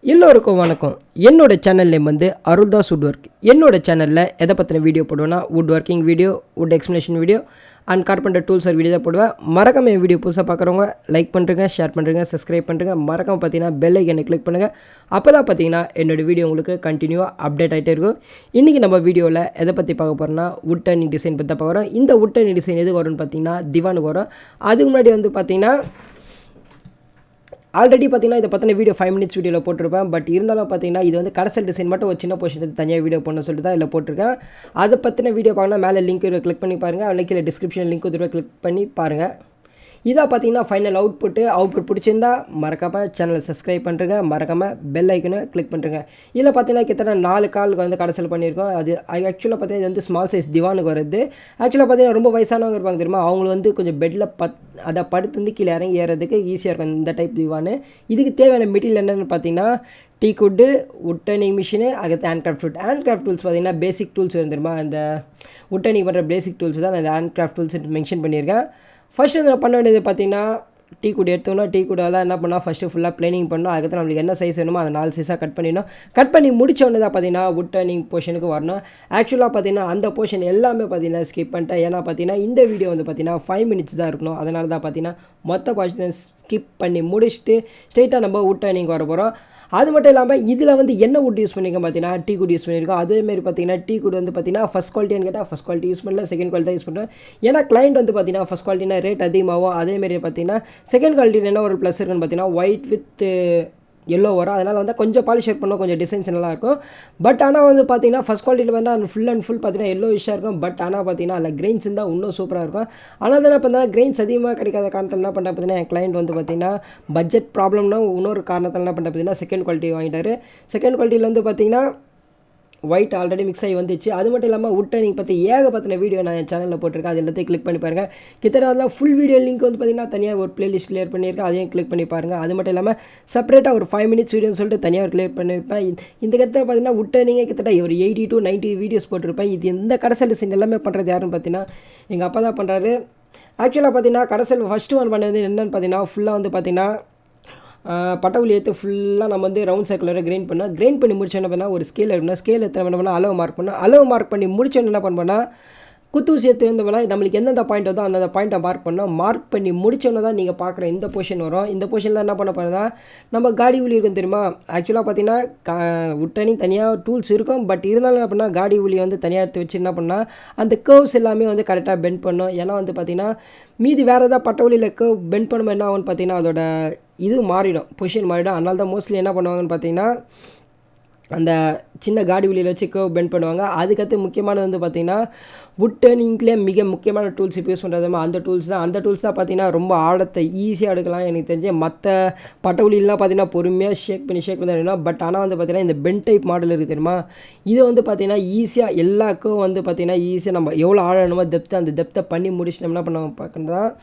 எல்லோருக்கும் வணக்கம். என்னோட சேனல் நேம் வந்து அருள்தாஸ் வுட் ஒர்க். என்னோட சேனலில் எதை பற்றின வீடியோ போடுவேன்னா wood working video, wood explanation video and carpenter tools video தான் போடுவேன். மறக்காம என் வீடியோ புதுசாக பார்க்குறவங்க லைக் பண்ணுறேங்க, ஷேர் பண்ணுறேங்க, சப்ஸ்கிரைப் பண்ணுறேங்க. மறக்காம பார்த்தீங்கன்னா பெல் ஐக்கனை கிளிக் பண்ணுங்கள். அப்போ தான் பார்த்தீங்கன்னா என்னோடய வீடியோ உங்களுக்கு கண்டினியூவாக அப்டேட் ஆகிட்டே இருக்கும். இன்றைக்கி நம்ம வீடியோவில் எதை பற்றி பார்க்க போகிறோம்னா வுட் டர்னிங் டிசைன் பற்றி தான் பார்க்குறோம். இந்த வுட் டர்னிங் டிசைன் எதுக்கு வரும்னு பார்த்தீங்கன்னா திவானுக்கு வரும். அதுக்கு முன்னாடி வந்து பார்த்தீங்கன்னா ஆல்ரெடி பார்த்தீங்கன்னா இதை பற்றின வீடியோ 5 மினிட்ஸ் வீடியோவில் போட்டிருப்பேன். பட் இருந்தாலும் பார்த்தீங்கன்னா இது வந்து கடைசல் டிசைன் மட்டும் ஒரு சின்ன போர்ஷன் எடுத்து தனியாக வீடியோ பண்ண சொல்லிட்டு தான் இதில் போட்டிருக்கேன். அதை பற்றின வீடியோ பார்க்கலாம். மேலே லிங்க் கிளிக் பண்ணி பாருங்கள், லிங்க்கில் டிஸ்கிரிப்ஷன் லிங்க் கிளிக் பண்ணி பாருங்கள். இதாக பார்த்தீங்கன்னா ஃபைனல் அவுட்புட் பிடிச்சிருந்தா மறக்காமல் சேனலை சப்ஸ்கிரைப் பண்ணுறேங்க, மறக்காமல் பெல் ஐக்கனை கிளிக் பண்ணுறேங்க. இதில் பார்த்தீங்கன்னா கிட்டத்தட்ட 4 காலுக்கு வந்து கடைசல் பண்ணியிருக்கோம். அது ஆக்சுவலாக பார்த்தீங்கன்னா இது வந்து ஸ்மால் சைஸ் திவானுக்கு வருது. ஆக்சுவலாக பார்த்தீங்கன்னா ரொம்ப வயசானவங்க இருப்பாங்க தெரியுமா, அவங்களுக்கு வந்து கொஞ்சம் பெட்டில் அதை படுத்து வந்து கீழே இறங்கி ஏறதுக்கு ஈஸியாக இருக்கும் இந்த டைப் திவானு. இதுக்கு தேவையான மெட்டீரியல் என்னென்னு பார்த்தீங்கன்னா டீக் வுட்டு, வுட் டர்னிங் மிஷினு, அதுக்கு ஹேண்ட் கிராஃப்ட் டூல்ஸ் பார்த்தீங்கன்னா பேசிக் டூல்ஸ் வந்துருமா, இந்த வுட் டர்னிங் பண்ணுற பேசிக் டூல்ஸ் தான் நான் இந்த ஹேண்ட் கிராஃப்ட் டூல்ஸ் மென்ஷன் பண்ணியிருக்கேன். ஃபஸ்ட்டு வந்து நான் பண்ண வேண்டியது பார்த்தீங்கன்னா டீ குட் எடுத்தோன்னா டீ குடெல்லாம் என்ன பண்ணால் ஃபஸ்ட்டு ஃபுல்லாக ப்ளைனிங் பண்ணணும். அதுக்கப்புறம் நம்மளுக்கு என்ன சைஸ் வேணுமோ அதை 4 சைஸாக கட் பண்ணிடணும். கட் பண்ணி முடிச்சோடனே தான் பார்த்தீங்கன்னா வுட் டர்னிங் போர்ஷனுக்கு வரணும். ஆக்சுவலாக பார்த்தீங்கன்னா அந்த போர்ஷன் எல்லாமே பார்த்தீங்கன்னா ஸ்கிப் பண்ணிட்டேன். ஏன்னா பார்த்தீங்கன்னா இந்த வீடியோ வந்து பார்த்தீங்கன்னா 5 மினிட்ஸ் தான் இருக்கணும். அதனால தான் பார்த்தீங்கன்னா மொத்த போர்ஷன் ஸ்கிப் பண்ணி முடிச்சுட்டு ஸ்ட்ரெயிட்டாக நம்ம வுட் டர்னிங் வர போகிறோம். அது மட்டும் இல்லாமல் இதில் வந்து என்ன வுட் யூஸ் பண்ணியிருக்கோம் பார்த்தீங்கன்னா டீ குட் யூஸ் பண்ணியிருக்கோம். அதேமாதிரி பார்த்தீங்கன்னா டீ குட் வந்து பார்த்தீங்கன்னா ஃபஸ்ட் குவாலிட்டின்னு கேட்டால் ஃபஸ்ட் குவாலிட்டி யூஸ் பண்ணல, செகண்ட் குவாலிட்டி தான் யூஸ் பண்ணுறேன். ஏன்னா கிளைண்ட் வந்து பார்த்தீங்கன்னா ஃபஸ்ட் குவாலிட்டினா ரேட் அதிகமாகும். அதேமாரி பார்த்தீங்கன்னா செகண்ட் குவாலிட்டியில் என்ன ஒரு ப்ளஸ் இருக்குன்னு பார்த்தீங்கன்னா ஒயிட் வித் எல்லோ வரும். அதனால் வந்து கொஞ்சம் பாலிஷ் ஒர்க் பண்ணோம், கொஞ்சம் டிசைன்ஸ் நல்லாயிருக்கும். பட் ஆனால் வந்து பார்த்தீங்கன்னா ஃபஸ்ட் குவாலிட்டியில் வந்து ஃபுல் அண்ட் ஃபுல் பார்த்தீங்கன்னா எல்லோ விஷயம் இருக்கும். பட் ஆனால் பார்த்தீங்கன்னா அதில் கிரெயின்ஸ் இருந்தால் இன்னும் சூப்பராக இருக்கும். ஆனால் என்ன பார்த்தா கிரெயின்ஸ் அதிகமாக கிடைக்காத காரணத்தில் என்ன பண்ணுறேன் பார்த்தீங்கன்னா என் கிளைண்ட் வந்து பார்த்தீங்கன்னா பட்ஜெட் ப்ராப்ளம்னா இன்னொரு காரணத்தில் என்ன பண்ணுறேன் பார்த்தீங்கன்னா செகண்ட் குவாலிட்டி வாங்கிட்டார். செகண்ட் குவாலிட்டியில் வந்து பார்த்தீங்கன்னா ஒயிட் ஆல்ரெடி மிக்ஸ் ஆகி வந்துச்சு. அது மட்டும் இல்லாமல் வுட் டர்னிங் பற்றி ஏகப்பட்ட வீடியோ நான் என் சேனலில் போட்டிருக்கேன். அது எல்லாத்தையும் கிளிக் பண்ணி பாருங்கள். கிட்டத்தட்ட ஃபுல் வீடியோ லிங்க் வந்து பார்த்தீங்கன்னா தனியாக ஒரு பிளேலிஸ்ட் கிளியர் பண்ணியிருக்கேன், அதையும் கிளிக் பண்ணி பாருங்கள். அது மட்டும் இல்லாமல் செப்பரேட்டாக ஒரு 5 மினிட்ஸ் வீடியோன்னு சொல்லிட்டு தனியாக ஒரு கிளியர் பண்ணியிருப்பேன். இந்த கிட்ட பார்த்தீங்கன்னா வுட் டர்னிங்கே கிட்டத்தட்ட ஒரு 80 to 90 வீடியோஸ் போட்டிருப்பேன். இது எந்த கடைசல் டிசைன் எல்லாமே பண்ணுறது யாருன்னு பார்த்தீங்கன்னா எங்கள் அப்பா தான் பண்ணுறாரு. ஆக்சுவலாக பார்த்தீங்கன்னா கடைசல் ஃபஸ்ட்டு ஒன் பண்ணது என்னென்னு பார்த்தீங்கன்னா ஃபுல்லாக வந்து பார்த்தீங்கன்னா பட்டவுளி ஏற்று ஃபுல்லாக நம்ம வந்து ரவுண்ட் சர்க்குலராக கிரைண்ட் பண்ணி முடிச்சோன்னு பண்ணால் ஒரு ஸ்கேல் எடுக்கணும். ஸ்கேல் எத்தனை என்ன பண்ணால் அளவு மார்க் பண்ணி முடிச்சோன்னு என்ன பண்ணோன்னா குத்தூசி எடுத்து வந்தோம்னா நம்மளுக்கு எந்தெந்த பாயிண்ட் வருதோ அந்தந்த பாயிண்ட்டை மார்க் பண்ணி முடிச்சோன்னு தான் நீங்கள் பார்க்குற இந்த பொசிஷன் வரும். இந்த பொசிஷனில் என்ன பண்ண போகிறதா நம்ம காடி ஊழி இருக்கும் தெரியுமா. ஆக்சுவலாக பார்த்தீங்கன்னா வுட் டர்னிங் தனியாக டூல்ஸ் இருக்கும். பட் இருந்தாலும் என்ன பண்ணால் காடி ஊழி வந்து தனியாக எடுத்து வச்சு என்ன பண்ணால் அந்த கர்வ்ஸ் எல்லாமே வந்து கரெக்டாக பெண்ட் பண்ணணும். ஏன்னா வந்து பார்த்திங்கன்னா மீதி வேறு ஏதாவது பட்ட வழியில் கர்வ் பெண்ட் பண்ணும்போது என்ன ஆகும்னு பார்த்தீங்கன்னா அதோட இது மாறிடும், பொசிஷன் மாறிடும். அதனால தான் மோஸ்ட்லி என்ன பண்ணுவாங்கன்னு பார்த்தீங்கன்னா அந்த சின்ன காடி வழியில் வச்சு கர்வ் பெண்ட் பண்ணுவாங்க. அதுக்கடுத்து முக்கியமானது வந்து பார்த்திங்கன்னா வுட் டர்னிங்லேயே மிக முக்கியமான டூல்ஸ் இப்போ யூஸ் பண்ணுறது அந்த டூல்ஸ் தான் பார்த்திங்கன்னா ரொம்ப ஆழத்தை ஈஸியாக எடுக்கலாம். எனக்கு தெரிஞ்சு மற்ற பட்டவுளிலாம் பார்த்திங்கன்னா பொறுமையாக ஷேக் பண்ணி வேணும். பட் ஆனால் வந்து பார்த்திங்கன்னா இந்த பென் டைப் மாடல் இருக்குது தெரியுமா, இது வந்து பார்த்திங்கன்னா ஈஸியாக எல்லாருக்கும் வந்து பார்த்திங்கன்னா ஈஸியாக நம்ம எவ்வளோ ஆழணுமோ அந்த டெப்த்தை பண்ணி முடிச்சுட்டோம் என்ன பண்ண பார்க்கணும்.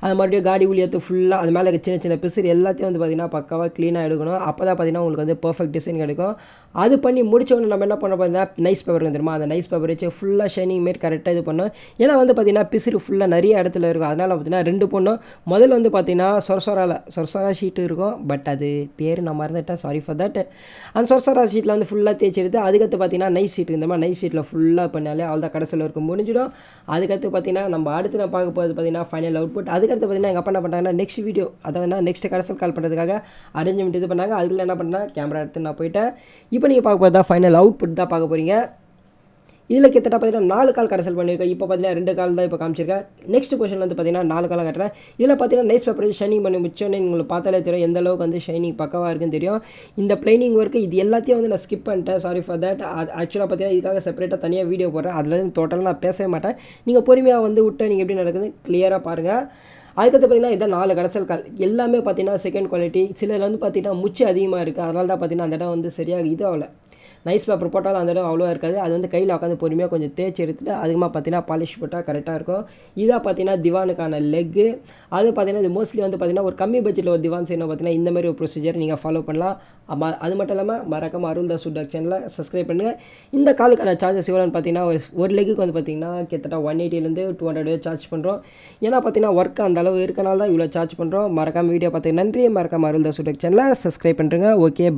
அது மறுபடியும் காடி ஊழி எடுத்து ஃபுல்லாக அது மேலே சின்ன சின்ன பிசுறு எல்லாத்தையும் வந்து பார்த்திங்கன்னா பக்காவாக க்ளீனாக எடுக்கணும். அப்போ தான் பார்த்திங்கன்னா உங்களுக்கு வந்து பர்ஃபெக்ட் டிசைன் கிடைக்கும். அது பண்ணி முடிச்சோடனே நம்ம என்ன பண்ண பார்த்தீங்கன்னா நைஸ் பேப்பர் தெரியுமா, அந்த நைஸ் பேப்பர் வச்சு ஃபுல்லாக ஷைனிங் மாரி கரெக்டாக இது பண்ணோம். ஏன்னா வந்து பார்த்திங்கன்னா பிசுறு ஃபுல்லாக நிறைய இடத்துல இருக்கும். அதனால் பார்த்திங்கன்னா 2 பண்ணோம். முதல்ல வந்து பார்த்திங்கன்னா சொரசொரா ஷீட்டு இருக்கும். பட் அது பேர் நான் மறந்துட்டேன், சாரி ஃபார் தட். அந்த சொரசொரா ஷீட்டில் வந்து ஃபுல்லாக தேய்ச்சி எடுத்து அதுக்கடுத்து பார்த்திங்கன்னா நைஸ் ஷீட் இந்த மாதிரி நைஸ் ஷீட்டில் ஃபுல்லாக பண்ணாலே அவள் தான் கடைசியில் இருக்கும் முடிஞ்சிடும். அதுக்கடுத்து பார்த்திங்கன்னா நம்ம அடுத்து நான் பார்க்க போகிறது பார்த்திங்கன்னா ஃபைனல் அவுட்புட். அதுக்கடுத்து பார்த்திங்கன்னா எங்கள் அப்பா என்ன பண்ணுறாங்கன்னா நெக்ஸ்ட் வீடியோ அதாவது நெக்ஸ்ட் கடைசல் கால் பண்ணுறதுக்காக அரேஞ்ச்மெண்ட் இது பண்ணாங்க. அதுக்குள்ளே என்ன பண்ணேன் கேமரா எடுத்து நான் போயிட்டேன். இப்போ நீங்கள் பார்க்க போகிறது தான் ஃபைனல் அவுட்புட் தான் பார்க்க போகிறீங்க. இதில் கிட்டத்தட்ட பார்த்தீங்கன்னா 4 கால் கடைசல் பண்ணியிருக்கேன். இப்போ பார்த்தீங்கன்னா 2 கால் தான் இப்போ காமிச்சிருக்கேன். நெக்ஸ்ட் பொசிஷன் வந்து பார்த்தீங்கன்னா 4 காலாக கட்டுறேன். இதில் பார்த்தீங்கன்னா நைஸ் பேப்பர் ஷைனிங் பண்ணி முடிச்சோன்னே உங்களுக்கு பார்த்தாலே தெரியும் எந்த அளவுக்கு வந்து ஷைனிங் பக்கவாக இருக்குன்னு தெரியும். இந்த ப்ளைனிங் ஒர்க்கு இது எல்லாத்தையும் வந்து நான் ஸ்கிப் பண்ணிட்டேன், சாரி ஃபார் தட். ஆக்சுவலாக பார்த்தீங்கன்னா இதுக்காக செப்பரேட்டாக தனியாக வீடியோ போடுறேன். அதில் வந்து டோட்டலாக நான் பேசவே மாட்டேன். நீங்கள் பொறுமையாக வந்து விட்டு நீங்கள் எப்படி நடக்குது கிளியராக பாருங்கள். அதுக்கடுத்து பார்த்திங்கன்னா இதான் 4 கடைசல் கால் எல்லாமே பார்த்திங்கன்னா செகண்ட் குவாலிட்டி. சிலர் வந்து பார்த்திங்கன்னா முச்சு அதிகமாக இருக்குது. அதனால தான் பார்த்திங்கன்னா அந்த இடம் வந்து சரியாக இது ஆகலை. நைஸ் பேப்பர் போட்டாலும் அந்த இடம் அவ்வளோ இருக்காது. அது வந்து கையில் உட்காந்து பொறுமையாக கொஞ்சம் தேய்ச்சி எடுத்துகிட்டு அதுக்கமாக பார்த்தீங்கன்னா பாலிஷ் போட்டால் கரெக்டாக இருக்கும். இதாக பார்த்தீங்கன்னா திவானுக்கான லெக்கு. அது பார்த்தீங்கன்னா இது மோஸ்ட்லி வந்து பார்த்தீங்கன்னா ஒரு கம்மி பட்ஜெட்டில் ஒரு திவான் செய்யணும் பார்த்தீங்கன்னா இந்த மாதிரி ஒரு ப்ரொசீஜர் நீங்கள் ஃபாலோ பண்ணலாம். அது மட்டும் இல்லாமல் மறக்காமல் அருள்தாஸ் வுட் ஒர்க் சேனலை சப்ஸ்கிரைப் பண்ணுங்கள். இந்த காலுக்கான சார்ஜஸ் எவ்வளோன்னு பார்த்தீங்கன்னா ஒரு லெக்குக்கு வந்து பார்த்திங்கன்னா கிட்டத்தட்ட 180 to 200 சார்ஜ் பண்ணுறோம். ஏன்னா பார்த்தீங்கன்னா ஒர்க் அந்த அளவு இருக்கனால தான் இவ்வளோ சார்ஜ் பண்ணுறோம். மறக்காமல் வீடியோ பார்த்து நன்றி. மறக்காமல் அருள்தாஸ் வுட் ஒர்க் சேனலை சப்ஸ்கிரைப் பண்ணுறேங்க. Okay, by.